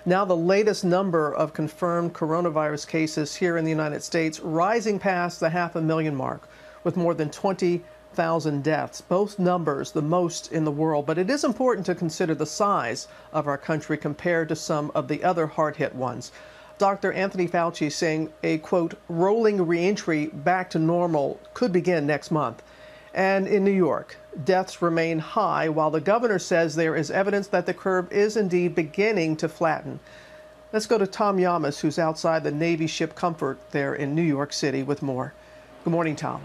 Now the latest number of confirmed coronavirus cases here in the United States rising past the 500,000 mark, with more than 20,000 deaths. Both numbers the most in the world, but it is important to consider the size of our country compared to some of the other hard-hit ones. Dr. Anthony Fauci saying a, quote, rolling reentry back to normal could begin next month. And in New York, deaths remain high while the governor says there is evidence that the curve is indeed beginning to flatten. Let's go to Tom Yamas, who's outside the Navy ship Comfort there in New York City with more. Good morning, Tom.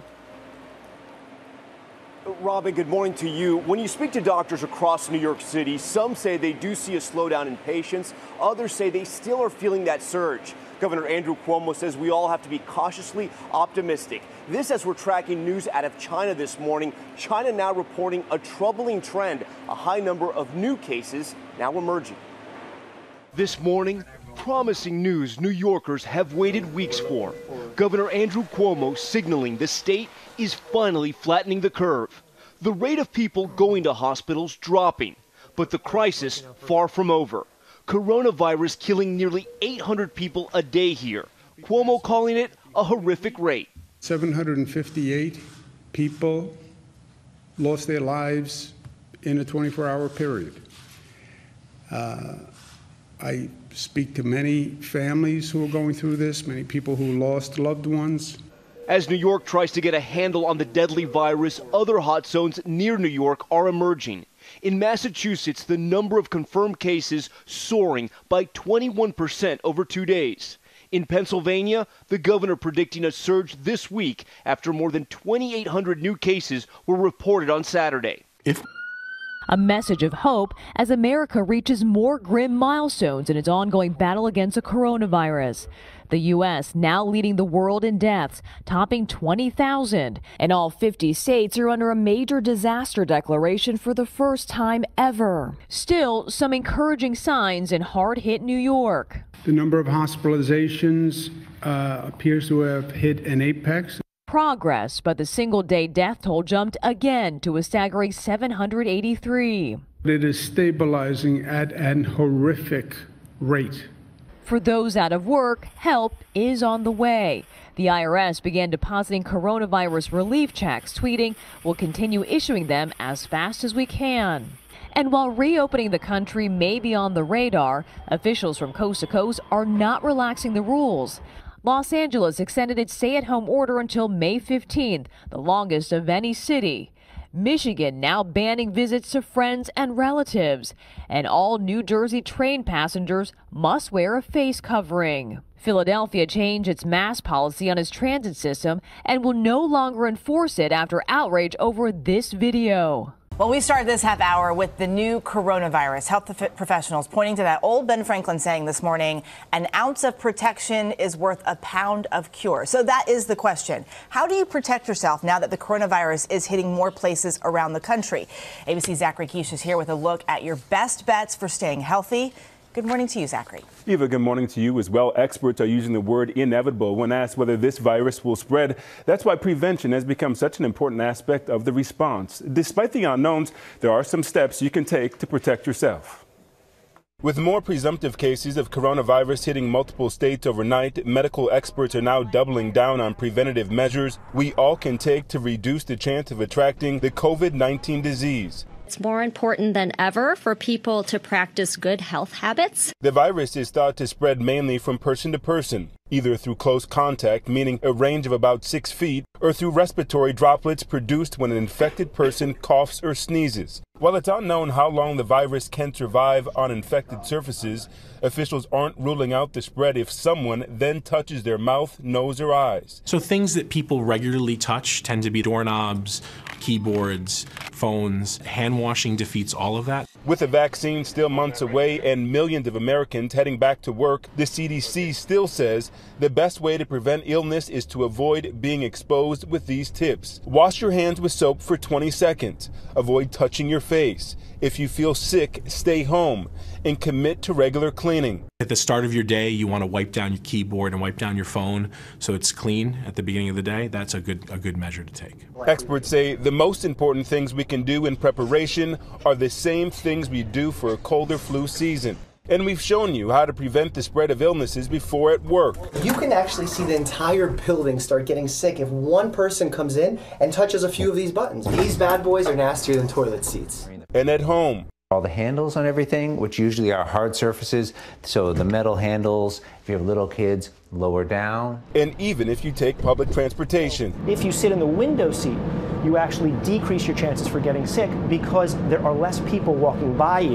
Robin, good morning to you. When you speak to doctors across New York City, some say they do see a slowdown in patients. Others say they still are feeling that surge. Governor Andrew Cuomo says we all have to be cautiously optimistic. This as we're tracking news out of China this morning. China now reporting a troubling trend, a high number of new cases now emerging. This morning, promising news New Yorkers have waited weeks for. Governor Andrew Cuomo signaling the state is finally flattening the curve. The rate of people going to hospitals dropping, but the crisis far from over. Coronavirus killing nearly 800 people a day here. Cuomo calling it a horrific rate. 758 people lost their lives in a 24-hour period. I speak to many families who are going through this, many people who lost loved ones. As New York tries to get a handle on the deadly virus, other hot zones near New York are emerging. In Massachusetts, the number of confirmed cases soaring by 21% over 2 days. In Pennsylvania, the governor predicting a surge this week after more than 2,800 new cases were reported on Saturday. A message of hope as America reaches more grim milestones in its ongoing battle against the coronavirus. The U.S. now leading the world in deaths, topping 20,000. And all 50 states are under a major disaster declaration for the first time ever. Still, some encouraging signs in hard-hit New York. The number of hospitalizations appears to have hit an apex. Progress, but the single-day death toll jumped again to a staggering 783. It is stabilizing at an horrific rate. For those out of work, help is on the way. The IRS began depositing coronavirus relief checks, tweeting, "We'll continue issuing them as fast as we can." And while reopening the country may be on the radar, officials from coast to coast are not relaxing the rules. Los Angeles extended its stay-at-home order until May 15th, the longest of any city. Michigan now banning visits to friends and relatives. And all New Jersey train passengers must wear a face covering. Philadelphia changed its mask policy on its transit system and will no longer enforce it after outrage over this video. Well, we start this half hour with the new coronavirus. Health professionals pointing to that old Ben Franklin saying this morning, an ounce of protection is worth a pound of cure. So that is the question. How do you protect yourself now that the coronavirus is hitting more places around the country? ABC's Zachary Keish is here with a look at your best bets for staying healthy. Good morning to you, Zachary. Eva, good morning to you as well. Experts are using the word inevitable when asked whether this virus will spread. That's why prevention has become such an important aspect of the response. Despite the unknowns, there are some steps you can take to protect yourself. With more presumptive cases of coronavirus hitting multiple states overnight, medical experts are now doubling down on preventative measures we all can take to reduce the chance of attracting the COVID-19 disease. It's more important than ever for people to practice good health habits. The virus is thought to spread mainly from person to person, either through close contact, meaning a range of about 6 feet, or through respiratory droplets produced when an infected person coughs or sneezes. While it's unknown how long the virus can survive on infected surfaces, officials aren't ruling out the spread if someone then touches their mouth, nose, or eyes. So things that people regularly touch tend to be doorknobs, keyboards, phones. Hand washing defeats all of that. With a vaccine still months away and millions of Americans heading back to work, the CDC still says the best way to prevent illness is to avoid being exposed with these tips. Wash your hands with soap for 20 seconds. Avoid touching your face. If you feel sick, stay home and commit to regular cleaning. At the start of your day, you want to wipe down your keyboard and wipe down your phone so it's clean at the beginning of the day. That's a good measure to take. Experts say the most important things we can do in preparation are the same things we do for a cold or flu season. And we've shown you how to prevent the spread of illnesses before at work. You can actually see the entire building start getting sick if one person comes in and touches a few of these buttons. These bad boys are nastier than toilet seats. And at home. All the handles on everything, which usually are hard surfaces, so the metal handles, if you have little kids, lower down. And even if you take public transportation. If you sit in the window seat, you actually decrease your chances for getting sick because there are less people walking by you.